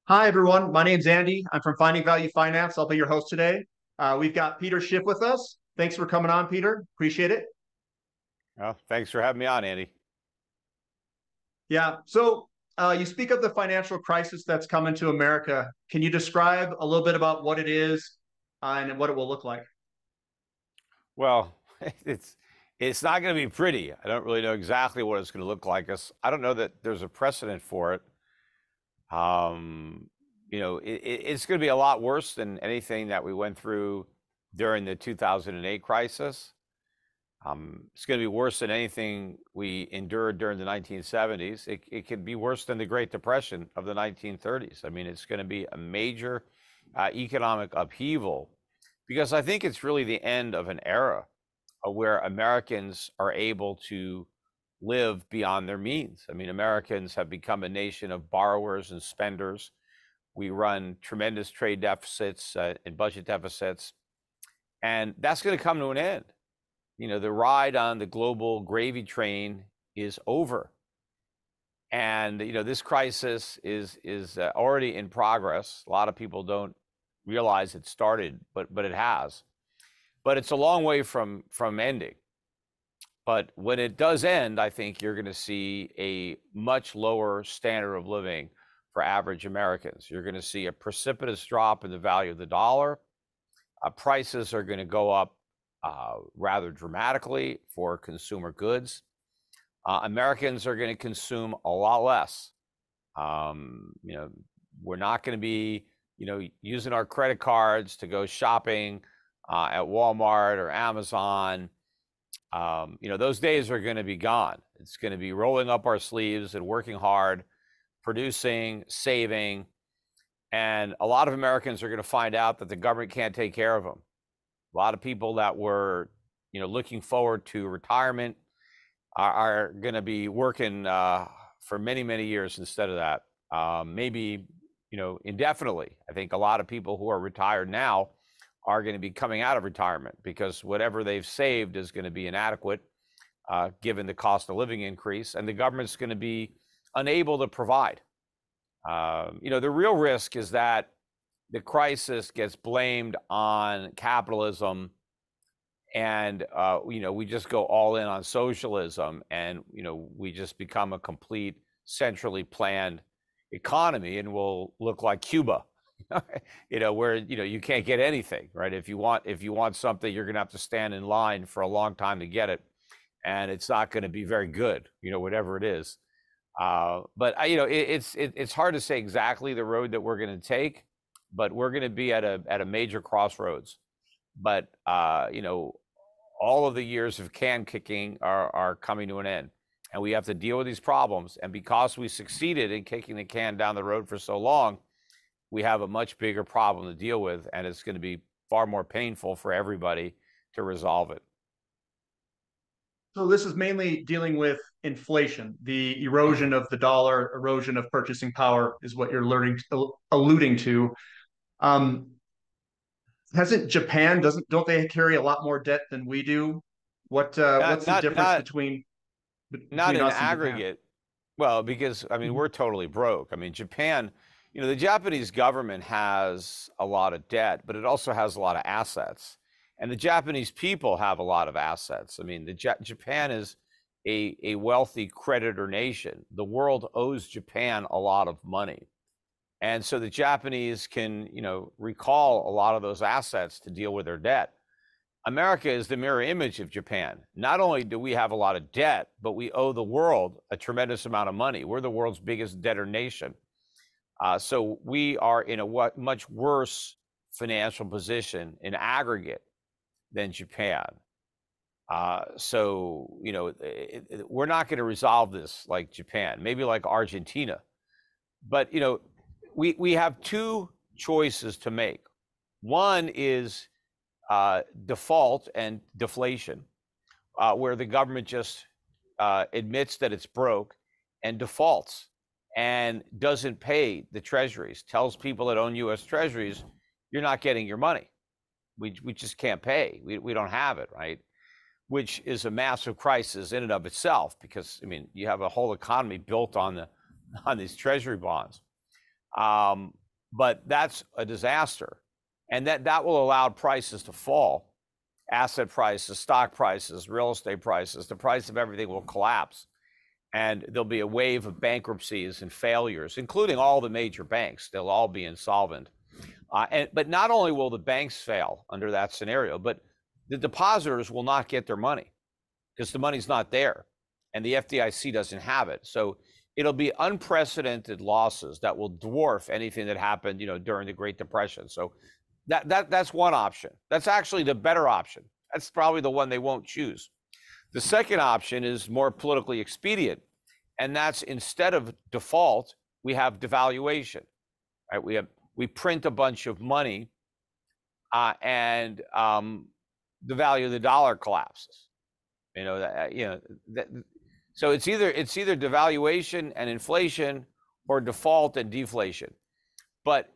Hi, everyone. My name's Andy. I'm from Finding Value Finance. I'll be your host today. We've got Peter Schiff with us. Thanks for coming on, Peter. Appreciate it. Well, thanks for having me on, Andy. Yeah. You speak of the financial crisis that's come into America. Can you describe a little bit about what it is and what it will look like? Well, it's it's not going to be pretty. I don't really know exactly what it's going to look like. I don't know that there's a precedent for it. Um, it's going to be a lot worse than anything that we went through during the 2008 crisis. It's going to be worse than anything we endured during the 1970s. It could be worse than the Great Depression of the 1930s. I mean, it's going to be a major economic upheaval because I think it's really the end of an era where Americans are able to live beyond their means. I mean, Americans have become a nation of borrowers and spenders. We run tremendous trade deficits and budget deficits, and that's going to come to an end. The ride on the global gravy train is over. And this crisis is already in progress. A lot of people don't realize it started, but it has. But it's a long way from ending. But when it does end, I think you're going to see a much lower standard of living for average Americans. You're going to see a precipitous drop in the value of the dollar. Prices are going to go up rather dramatically for consumer goods. Americans are going to consume a lot less. We're not going to be, using our credit cards to go shopping at Walmart or Amazon. Those days are going to be gone. It's going to be rolling up our sleeves and working hard, producing, saving. And a lot of Americans are going to find out that the government can't take care of them. A lot of people that were, looking forward to retirement are going to be working for many, many years instead of that. Maybe, indefinitely. I think a lot of people who are retired now are going to be coming out of retirement because whatever they've saved is going to be inadequate given the cost of living increase, and the government's going to be unable to provide. The real risk is that the crisis gets blamed on capitalism and we just go all in on socialism, and we just become a complete centrally planned economy, and we'll look like Cuba. Where you can't get anything, right? If you want something, you're going to have to stand in line for a long time to get it, and it's not going to be very good, whatever it is. It's hard to say exactly the road that we're going to take, but we're going to be at a major crossroads. But all of the years of can kicking are coming to an end, and we have to deal with these problems. And because we succeeded in kicking the can down the road for so long, we have a much bigger problem to deal with, and it's going to be far more painful for everybody to resolve it. So this is mainly dealing with inflation, the erosion of the dollar, erosion of purchasing power is what you're alluding to. Um, hasn't Japan doesn't don't they carry a lot more debt than we do? Not What's the not difference not not between in us and Japan? aggregate. Well, because I mean, Mhm. we're totally broke. I mean, Japan, the Japanese government has a lot of debt, but it also has a lot of assets. And the Japanese people have a lot of assets. I mean, Japan is a wealthy creditor nation. The world owes Japan a lot of money. And so the Japanese can, recall a lot of those assets to deal with their debt. America is the mirror image of Japan. Not only do we have a lot of debt, but we owe the world a tremendous amount of money. We're the world's biggest debtor nation. So we are in a much worse financial position in aggregate than Japan. We're not going to resolve this like Japan, maybe like Argentina. But, we have two choices to make. One is default and deflation, where the government just admits that it's broke and defaults and doesn't pay the treasuries, tells people that own U.S. treasuries, you're not getting your money. We just can't pay. We don't have it, right? Which is a massive crisis in and of itself, because I mean, you have a whole economy built on these treasury bonds. Um, but that's a disaster. And that will allow prices to fall. Asset prices, stock prices, real estate prices, the price of everything will collapse. And there'll be a wave of bankruptcies and failures, including all the major banks. They'll all be insolvent. But not only will the banks fail under that scenario, but the depositors will not get their money because the money's not there and the FDIC doesn't have it. So it'll be unprecedented losses that will dwarf anything that happened, during the Great Depression. So that's one option. That's actually the better option. That's probably the one they won't choose. The second option is more politically expedient, and that's instead of default, we have devaluation. Right? We print a bunch of money, and the value of the dollar collapses. So it's either devaluation and inflation, or default and deflation. But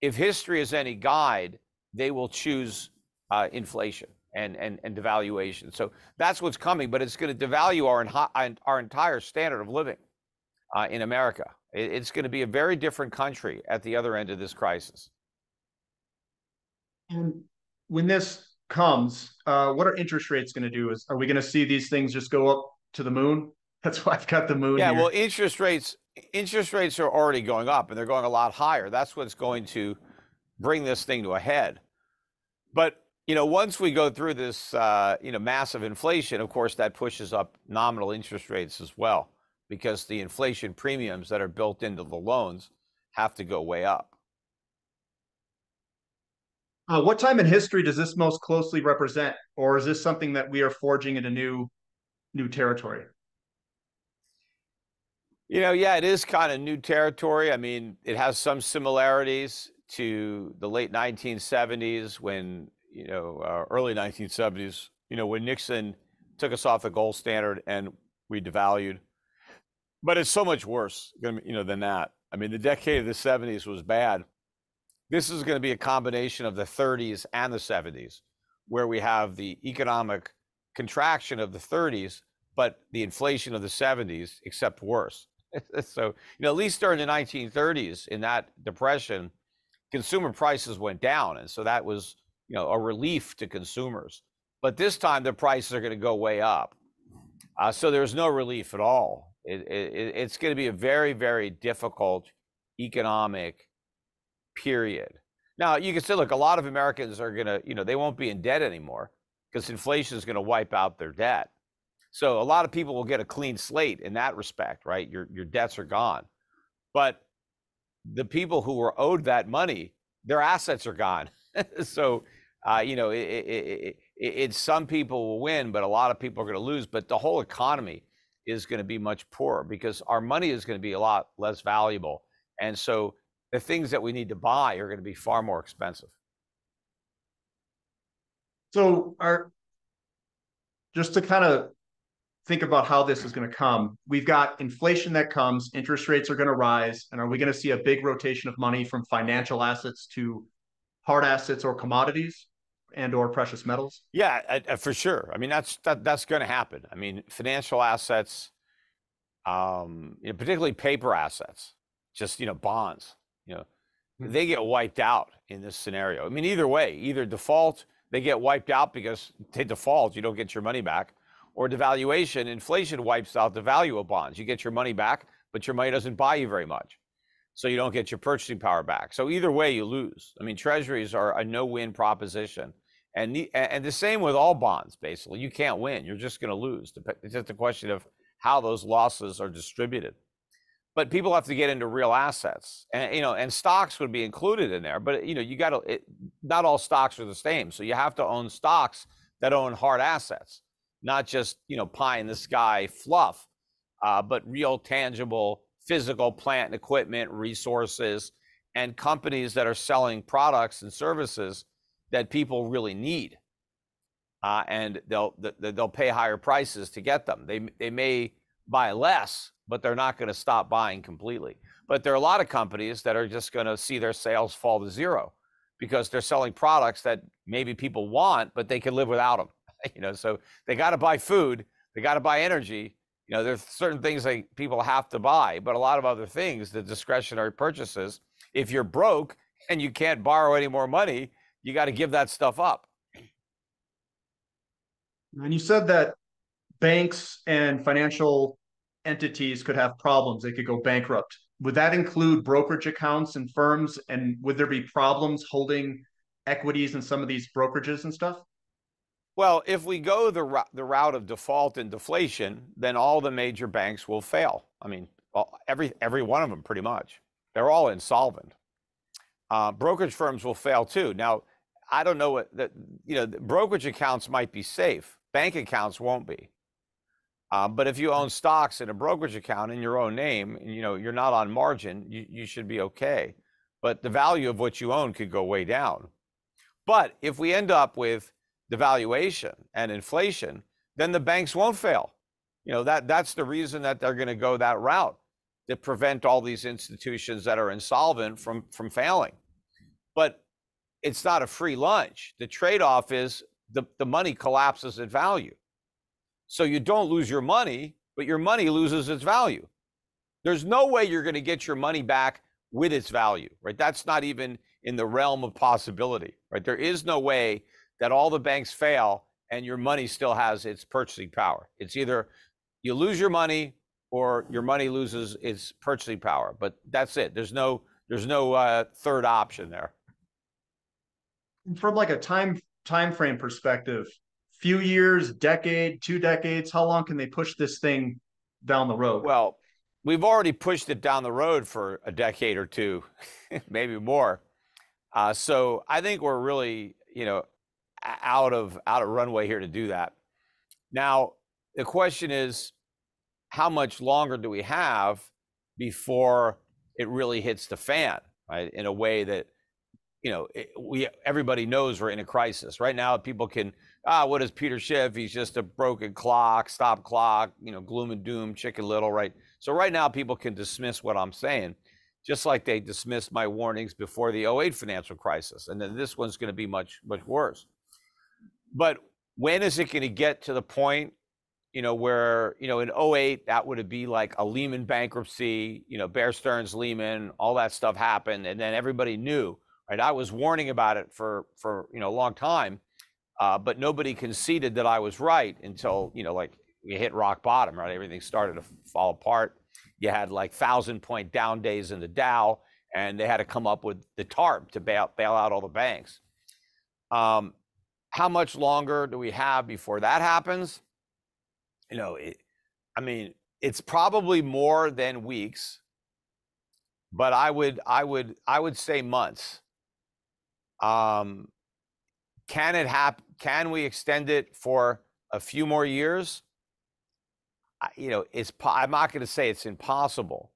if history is any guide, they will choose inflation and devaluation. So that's what's coming, but it's going to devalue our entire standard of living in America. It's going to be a very different country at the other end of this crisis. And when this comes, what are interest rates going to do? Are we going to see these things just go up to the moon? That's why I've got the moon here. Well, interest rates are already going up, and they're going a lot higher. That's what's going to bring this thing to a head. But once we go through this, massive inflation, of course, that pushes up nominal interest rates as well, because the inflation premiums that are built into the loans have to go way up. What time in history does this most closely represent, or is this something that we are forging into new territory? It is kind of new territory. I mean, it has some similarities to the late 1970s when, early 1970s, when Nixon took us off the gold standard and we devalued. But it's so much worse, than that. I mean, the decade of the 70s was bad. This is going to be a combination of the 30s and the 70s, where we have the economic contraction of the 30s, but the inflation of the 70s, except worse. So, at least during the 1930s, in that depression, consumer prices went down. And so that was, a relief to consumers. But this time, the prices are going to go way up. So there's no relief at all. It's going to be a very, very difficult economic period. Now, you can say, look, a lot of Americans are going to, they won't be in debt anymore because inflation is going to wipe out their debt. So a lot of people will get a clean slate in that respect, right? Your debts are gone. But the people who were owed that money, their assets are gone. So, it's some people will win, but a lot of people are going to lose. But the whole economy is going to be much poorer because our money is going to be a lot less valuable. And so the things that we need to buy are going to be far more expensive. So just to kind of think about how this is going to come, we've got inflation that comes, interest rates are going to rise, and are we going to see a big rotation of money from financial assets to hard assets or commodities and or precious metals? Yeah, for sure. I mean, that's going to happen. I mean, financial assets, particularly paper assets, just, bonds, they get wiped out in this scenario. I mean, either way, either default, they get wiped out because they default, you don't get your money back, or devaluation, inflation wipes out the value of bonds. You get your money back, but your money doesn't buy you very much. So you don't get your purchasing power back. So either way, you lose. I mean, treasuries are a no-win proposition. And the same with all bonds, basically. You can't win. You're just going to lose. It's just a question of how those losses are distributed. But people have to get into real assets. And, and stocks would be included in there. But, not all stocks are the same. So you have to own stocks that own hard assets. Not just, pie in the sky fluff, but real tangible physical plant and equipment, resources, and companies that are selling products and services that people really need. And they'll pay higher prices to get them. They may buy less, but they're not going to stop buying completely. But there are a lot of companies that are just going to see their sales fall to zero because they're selling products that maybe people want, but they can live without them. So they got to buy food, they got to buy energy. There's certain things that people have to buy, but a lot of other things, the discretionary purchases, If you're broke and you can't borrow any more money, you got to give that stuff up. And you said that banks and financial entities could have problems. They could go bankrupt. Would that include brokerage accounts and firms? And would there be problems holding equities in some of these brokerages and stuff? Well, if we go the route of default and deflation, then all the major banks will fail. I mean, every one of them pretty much. They're all insolvent. Brokerage firms will fail too. Now, I don't know what that, brokerage accounts might be safe. Bank accounts won't be. But if you own stocks in a brokerage account in your own name, and you're not on margin, you should be okay. But the value of what you own could go way down. But if we end up with devaluation and inflation, then the banks won't fail. That's the reason that they're going to go that route, to prevent all these institutions that are insolvent from failing. But it's not a free lunch. The trade-off is the money collapses in value. So you don't lose your money, but your money loses its value. There's no way you're going to get your money back with its value, right? That's not even in the realm of possibility, right? There is no way that all the banks fail and your money still has its purchasing power. It's either you lose your money or your money loses its purchasing power, but that's it. There's no third option there. From like a time frame perspective, few years, decade, 2 decades, how long can they push this thing down the road? Well, we've already pushed it down the road for a decade or two, maybe more. So I think we're really, out of runway here to do that. Now, the question is, how much longer do we have before it really hits the fan, right? In a way that, everybody knows we're in a crisis right now. People can, what is Peter Schiff? He's just a broken clock, stop clock, gloom and doom, Chicken Little, right? So right now people can dismiss what I'm saying, just like they dismissed my warnings before the 08 financial crisis. And then this one's going to be much, much worse. But when is it going to get to the point, where, in 08, that would be like a Lehman bankruptcy, Bear Stearns, Lehman, all that stuff happened. And then everybody knew, right? I was warning about it for a long time, but nobody conceded that I was right until, like we hit rock bottom, right? Everything started to fall apart. You had like 1,000-point down days in the Dow, and they had to come up with the TARP to bail out all the banks. How much longer do we have before that happens? It's probably more than weeks, but I would say months. Can it happen? Can we extend it for a few more years? I'm not going to say it's impossible,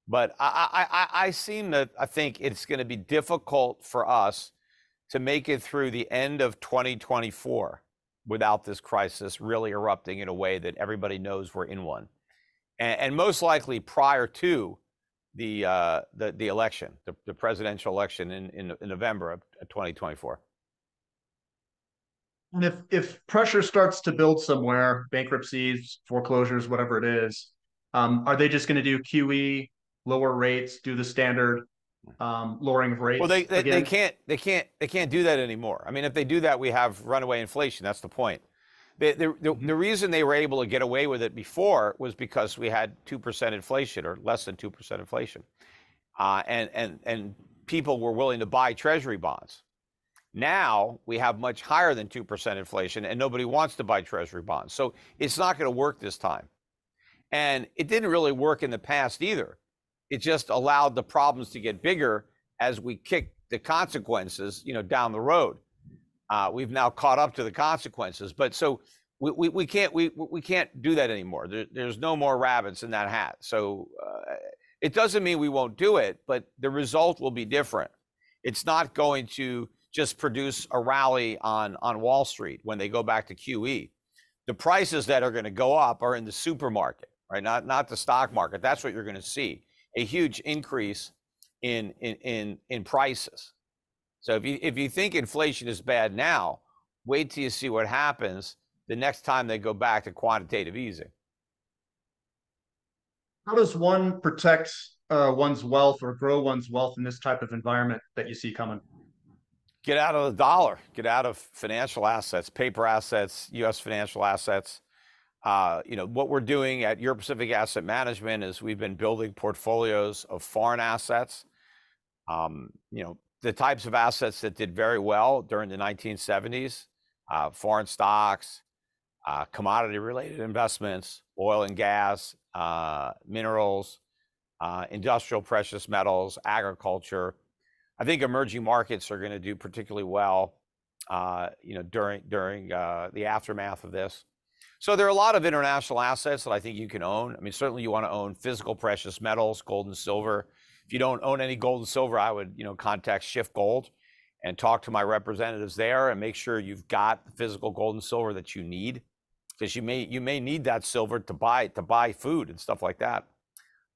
but I think it's going to be difficult for us to make it through the end of 2024 without this crisis really erupting in a way that everybody knows we're in one, and most likely prior to the election, the presidential election in November of 2024. And if pressure starts to build somewhere, bankruptcies, foreclosures, whatever it is, are they just going to do QE, lower rates, do the standard lowering of rates? Well, they can't do that anymore. I mean, if they do that, we have runaway inflation. That's the point. The reason they were able to get away with it before was because we had 2% inflation or less than 2% inflation, and people were willing to buy Treasury bonds. Now we have much higher than 2% inflation, and nobody wants to buy Treasury bonds. So it's not going to work this time, and it didn't really work in the past either. It just allowed the problems to get bigger as we kicked the consequences, down the road. We've now caught up to the consequences, but so we can't do that anymore. There's no more rabbits in that hat. So it doesn't mean we won't do it, but the result will be different. It's not going to just produce a rally on Wall Street when they go back to QE. The prices that are going to go up are in the supermarket, right? Not the stock market. That's what you're going to see. A huge increase in prices. So if you think inflation is bad now, wait till you see what happens the next time they go back to quantitative easing. How does one protect one's wealth or grow one's wealth in this type of environment that you see coming? Get out of the dollar, get out of financial assets, paper assets, U.S. financial assets. What we're doing at Euro Pacific Asset Management is we've been building portfolios of foreign assets. The types of assets that did very well during the 1970s, foreign stocks, commodity-related investments, oil and gas, minerals, industrial precious metals, agriculture. I think emerging markets are going to do particularly well, during the aftermath of this. So there are a lot of international assets that I think you can own. I mean, certainly you want to own physical precious metals, gold and silver. If you don't own any gold and silver, I would, contact Schiff Gold and talk to my representatives there and make sure you've got the physical gold and silver that you need, because you may need that silver to buy food and stuff like that.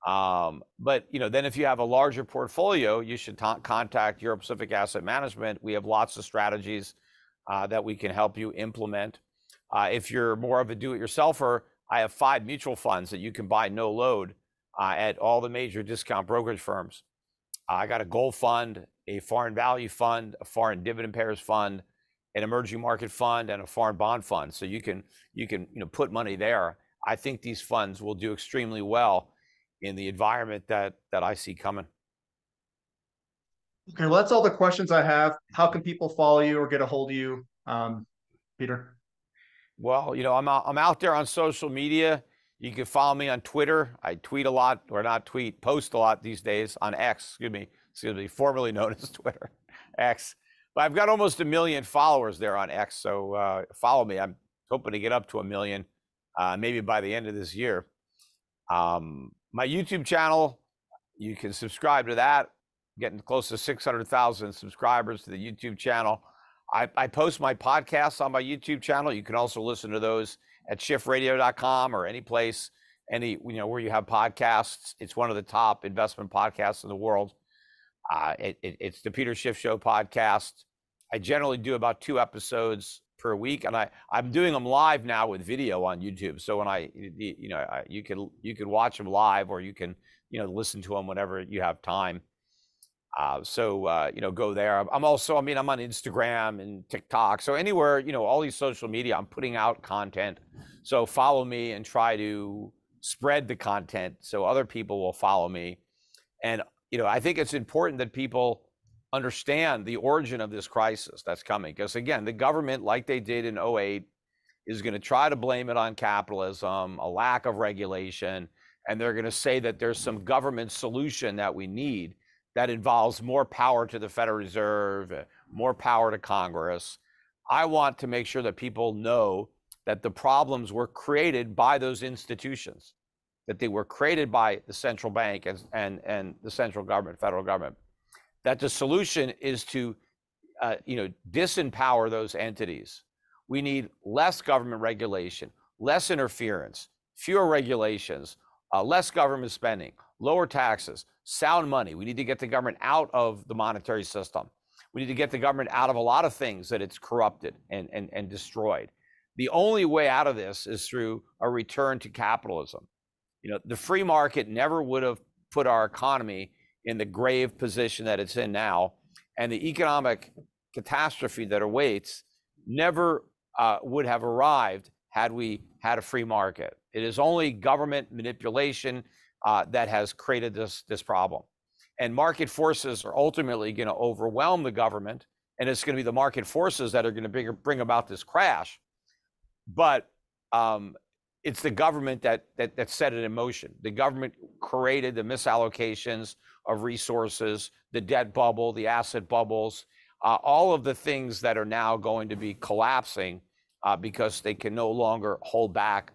But then if you have a larger portfolio, you should contact Euro Pacific Asset Management. We have lots of strategies that we can help you implement. If you're more of a do-it-yourselfer, I have 5 mutual funds that you can buy no load at all the major discount brokerage firms. I got a gold fund, a foreign value fund, a foreign dividend payers fund, an emerging market fund, and a foreign bond fund. So you can put money there. I think these funds will do extremely well in the environment that I see coming. Okay, well, that's all the questions I have. How can people follow you or get a hold of you, Peter? Well, I'm out there on social media. You can follow me on Twitter. I tweet a lot, or not tweet, post a lot these days on X, excuse me, formerly known as Twitter, X. But I've got almost 1 million followers there on X, so follow me. I'm hoping to get up to 1 million, maybe by the end of this year. My YouTube channel, you can subscribe to that. Getting close to 600,000 subscribers to the YouTube channel. I post my podcasts on my YouTube channel. You can also listen to those at schiffradio.com or any place, where you have podcasts. It's one of the top investment podcasts in the world. It's the Peter Schiff Show podcast. I generally do about 2 episodes per week, and I'm doing them live now with video on YouTube. So when you can watch them live, or you can listen to them whenever you have time. Go there. I'm on Instagram and TikTok. So anywhere, all these social media, I'm putting out content. So follow me and try to spread the content so other people will follow me. And, I think it's important that people understand the origin of this crisis that's coming. Because again, the government, like they did in 2008, is going to try to blame it on capitalism, a lack of regulation, and they're going to say that there's some government solution that we need that involves more power to the Federal Reserve, more power to Congress. I want to make sure that people know that the problems were created by those institutions, that they were created by the central bank and the central government, federal government, that the solution is to disempower those entities. We need less government regulation, less interference, fewer regulations, less government spending, lower taxes, sound money. We need to get the government out of the monetary system. We need to get the government out of a lot of things that it's corrupted and destroyed. The only way out of this is through a return to capitalism. The free market never would have put our economy in the grave position that it's in now, and the economic catastrophe that awaits never would have arrived had we had a free market. It is only government manipulation that has created this problem. And market forces are ultimately going to overwhelm the government, and it's going to be the market forces that are going to bring about this crash. But it's the government that set it in motion. The government created the misallocations of resources, the debt bubble, the asset bubbles, all of the things that are now going to be collapsing because they can no longer hold back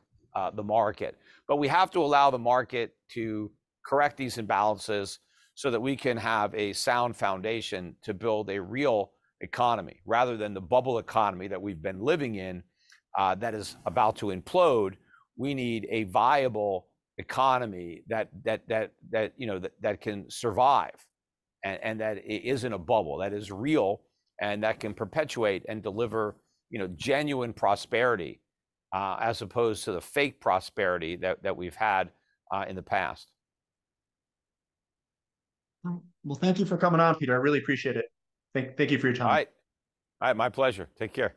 the market. But we have to allow the market to correct these imbalances so that we can have a sound foundation to build a real economy, rather than the bubble economy that we've been living in that is about to implode. We need a viable economy that can survive, and that it isn't a bubble, that is real, and that can perpetuate and deliver genuine prosperity, as opposed to the fake prosperity that we've had in the past. Well, thank you for coming on, Peter. I really appreciate it. Thank you for your All time. right. All right. My pleasure. Take care.